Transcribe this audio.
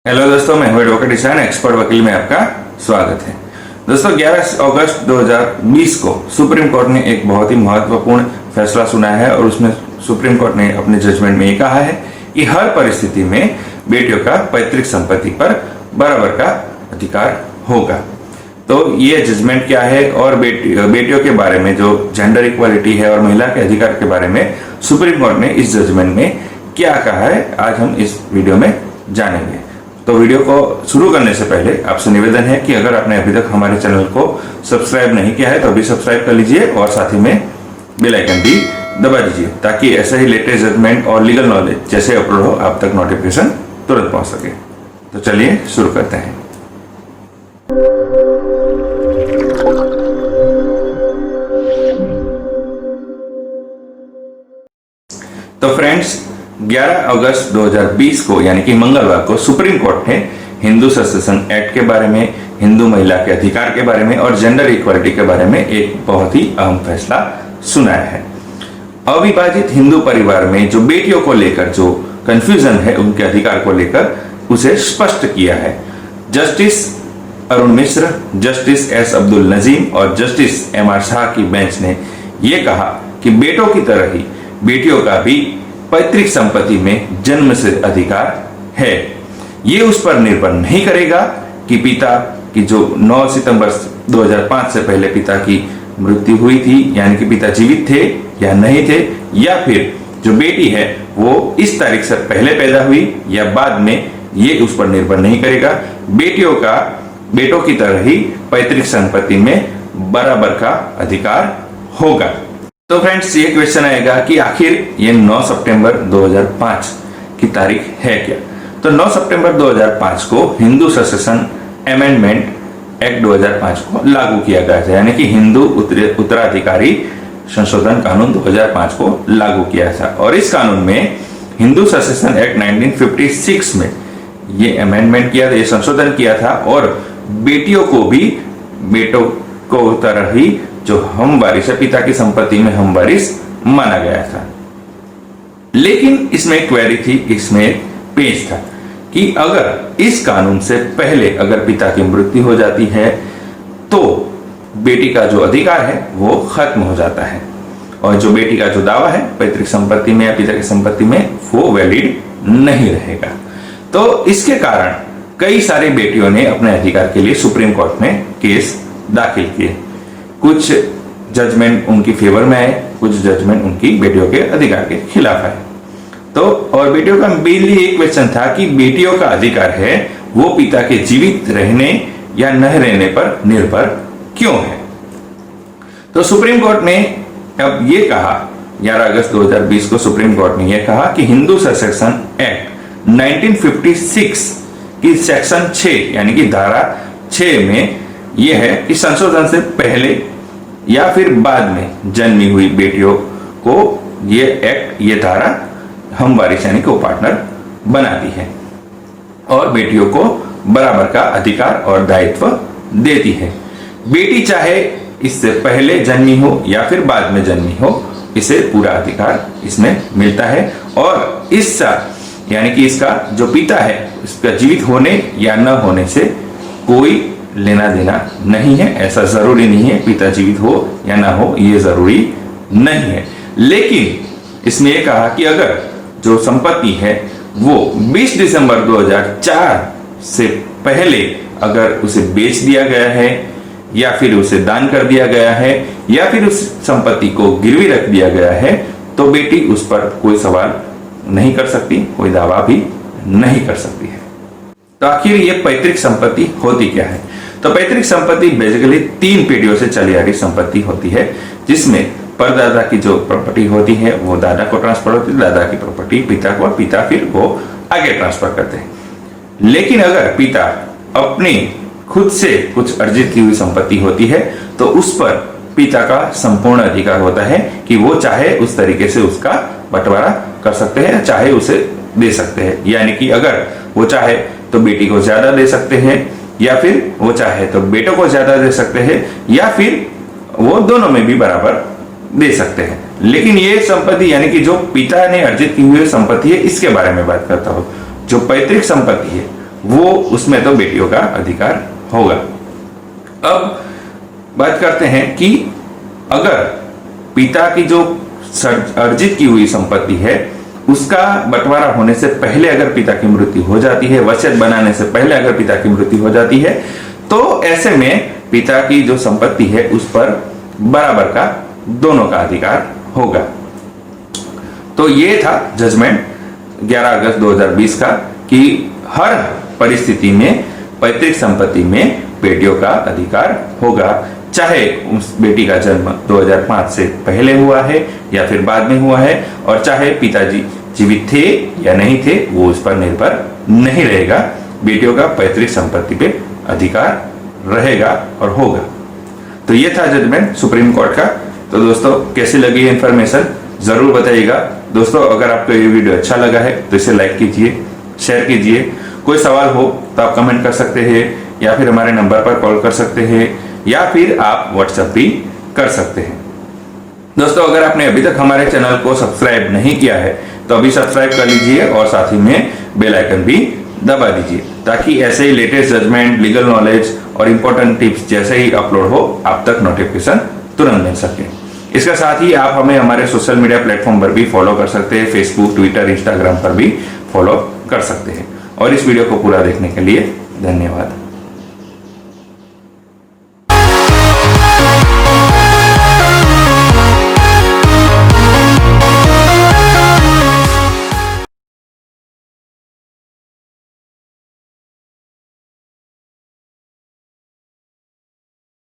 Hello दोस्तों, मैं हूं एडवोकेट ईशान, एक्सपर्ट वकील में आपका स्वागत है। दोस्तों 11 अगस्त 2020 को सुप्रीम कोर्ट ने एक बहुत ही महत्वपूर्ण फैसला सुनाया है और उसमें सुप्रीम कोर्ट ने अपने जजमेंट में ये कहा है कि हर परिस्थिति में बेटियों का पैतृक संपत्ति पर बराबर का अधिकार होगा। तो ये जजमेंट क्या है और बेटियों के बारे में जो जेंडर इक्वालिटी है और महिला के अधिकार के बारे में सुप्रीम कोर्ट ने इस जजमेंट में क्या कहा है, आज हम इस वीडियो में जानेंगे। तो वीडियो को शुरू करने से पहले आपसे निवेदन है कि अगर आपने अभी तक हमारे चैनल को सब्सक्राइब नहीं किया है तो अभी सब्सक्राइब कर लीजिए और साथ ही में बेल आइकन भी दबा दीजिए ताकि ऐसा ही लेटेस्ट जजमेंट और लीगल नॉलेज जैसे अपलोड हो आप तक नोटिफिकेशन तुरंत पहुंच सके। तो चलिए शुरू करते हैं। तो फ्रेंड्स, 11 अगस्त 2020 को यानी कि मंगलवार को सुप्रीम कोर्ट ने हिंदू सक्सेशन एक्ट के बारे में, हिंदू महिला के अधिकार के बारे में और जेंडर इक्वालिटी के बारे में एक बहुत ही अहम फैसला सुनाया है। अविभाजित हिंदू परिवार में जो बेटियों को लेकर जो कंफ्यूजन है उनके अधिकार को लेकर उसे स्पष्ट किया है। Justice Arun Mishra, justice S Abdul Nazim और जस्टिस एम आर शाह की बेंच ने यह कहा कि बेटों की तरह ही बेटियों का भी पैतृक संपत्ति में जन्म से अधिकार है। ये उस पर निर्भर नहीं करेगा कि पिता की जो 9 सितंबर 2005 से पहले पिता की मृत्यु हुई थी, यानी कि पिता जीवित थे या नहीं थे, या फिर जो बेटी है वो इस तारीख से पहले पैदा हुई या बाद में, ये उस पर निर्भर नहीं करेगा। बेटों की तरह ही पैतृक संपत्ति में बराबर का अधिकार होगा। तो फ्रेंड्स, ये क्वेश्चन आएगा कि आखिर ये 9 सितंबर 2005 की तारीख है क्या। तो 9 सितंबर 2005 को हिंदू सक्सेशन अमेंडमेंट एक्ट 2005 को लागू किया गया था, यानी कि हिंदू उत्तराधिकारी संशोधन कानून 2005 को लागू किया था। और इस कानून में हिंदू सक्सेशन एक्ट 1956 में ये अमेंडमेंट किया था, ये संशोधन किया था और बेटियों को तरह ही जो हम वारिस है, पिता की संपत्ति में हम वारिस माना गया था। लेकिन इसमें एक क्वेरी थी, इसमें एक पेच था कि अगर इस कानून से पहले अगर पिता की मृत्यु हो जाती है तो बेटी का जो अधिकार है वो खत्म हो जाता है और जो बेटी का जो दावा है पैतृक संपत्ति में या पिता की संपत्ति में वो वैलिड नहीं रहेगा। तो इसके कारण कई सारी बेटियों ने अपने अधिकार के लिए सुप्रीम कोर्ट में केस दाखिल किए। कुछ जजमेंट उनकी फेवर में आए, कुछ जजमेंट उनकी बेटियों के अधिकार के खिलाफ आए। तो और बेटियों का मेनली एक क्वेश्चन था कि बेटियों का अधिकार है वो पिता के जीवित रहने या न रहने पर निर्भर क्यों है। तो सुप्रीम कोर्ट ने अब ये कहा, 11 अगस्त 2020 को सुप्रीम कोर्ट ने यह कहा कि हिंदू सक्सेशन एक्ट 1956 की सेक्शन 6 यानी कि धारा 6 में यह है कि संशोधन से पहले या फिर बाद में जन्मी हुई बेटियों को ये एक्ट, ये धारा हम वारिस यानी को पार्टनर बनाती है और बेटियों को बराबर का अधिकार और दायित्व देती है। बेटी चाहे इससे पहले जन्मी हो या फिर बाद में जन्मी हो, इसे पूरा अधिकार इसमें मिलता है और इसका यानी कि इसका जो पिता है इसका जीवित होने या न होने से कोई लेना देना नहीं है। ऐसा जरूरी नहीं है पिता जीवित हो या ना हो, ये जरूरी नहीं है। लेकिन इसमें यह कहा कि अगर जो संपत्ति है वो 20 दिसंबर 2004 से पहले अगर उसे बेच दिया गया है या फिर उसे दान कर दिया गया है या फिर उस संपत्ति को गिरवी रख दिया गया है तो बेटी उस पर कोई सवाल नहीं कर सकती, कोई दावा भी नहीं कर सकती है। तो आखिर ये पैतृक संपत्ति होती क्या है। तो पैतृक संपत्ति बेसिकली 3 पीढ़ियों से चली आ रही संपत्ति होती है, जिसमें परदादा की जो प्रॉपर्टी होती है वो दादा को ट्रांसफर होती है, दादा की प्रॉपर्टी पिता को, और पिता फिर वो आगे ट्रांसफर करते हैं। लेकिन अगर पिता अपनी खुद से कुछ अर्जित की हुई संपत्ति होती है तो उस पर पिता का संपूर्ण अधिकार होता है कि वो चाहे उस तरीके से उसका बंटवारा कर सकते हैं, चाहे उसे दे सकते हैं। यानी कि अगर वो चाहे तो बेटी को ज्यादा दे सकते हैं या फिर वो चाहे तो बेटों को ज्यादा दे सकते हैं या फिर वो दोनों में भी बराबर दे सकते हैं। लेकिन ये संपत्ति यानी कि जो पिता ने अर्जित की हुई संपत्ति है इसके बारे में बात करता हूं। जो पैतृक संपत्ति है वो उसमें तो बेटियों का अधिकार होगा। अब बात करते हैं कि अगर पिता की जो अर्जित की हुई संपत्ति है उसका बंटवारा होने से पहले अगर पिता की मृत्यु हो जाती है, वसीयत बनाने से पहले अगर पिता की मृत्यु हो जाती है, तो ऐसे में पिता की जो संपत्ति है उस पर बराबर का दोनों का अधिकार होगा। तो ये था जजमेंट 11 अगस्त 2020 का कि हर परिस्थिति में पैतृक संपत्ति में बेटियों का अधिकार होगा, चाहे उस बेटी का जन्म 2005 से पहले हुआ है या फिर बाद में हुआ है, और चाहे पिताजी जीवित थे या नहीं थे, वो उस पर निर्भर नहीं रहेगा। बेटियों का पैतृक संपत्ति पे अधिकार रहेगा और होगा। तो ये था जजमेंट सुप्रीम कोर्ट का। तो दोस्तों, कैसी लगी इंफॉर्मेशन जरूर बताइएगा। दोस्तों, अगर आपको ये वीडियो अच्छा लगा है तो इसे लाइक कीजिए, शेयर कीजिए। कोई सवाल हो तो आप कमेंट कर सकते हैं, या फिर हमारे नंबर पर कॉल कर सकते हैं, या फिर आप व्हाट्सएप भी कर सकते हैं। दोस्तों, अगर आपने अभी तक हमारे चैनल को सब्सक्राइब नहीं किया है तो अभी सब्सक्राइब कर लीजिए और साथ ही में बेल आइकन भी दबा दीजिए, ताकि ऐसे ही लेटेस्ट जजमेंट, लीगल नॉलेज और इंपॉर्टेंट टिप्स जैसे ही अपलोड हो आप तक नोटिफिकेशन तुरंत मिल सके। इसके साथ ही आप हमें हमारे सोशल मीडिया प्लेटफॉर्म पर भी फॉलो कर सकते हैं, फेसबुक, ट्विटर, इंस्टाग्राम पर भी फॉलो कर सकते हैं। और इस वीडियो को पूरा देखने के लिए धन्यवाद।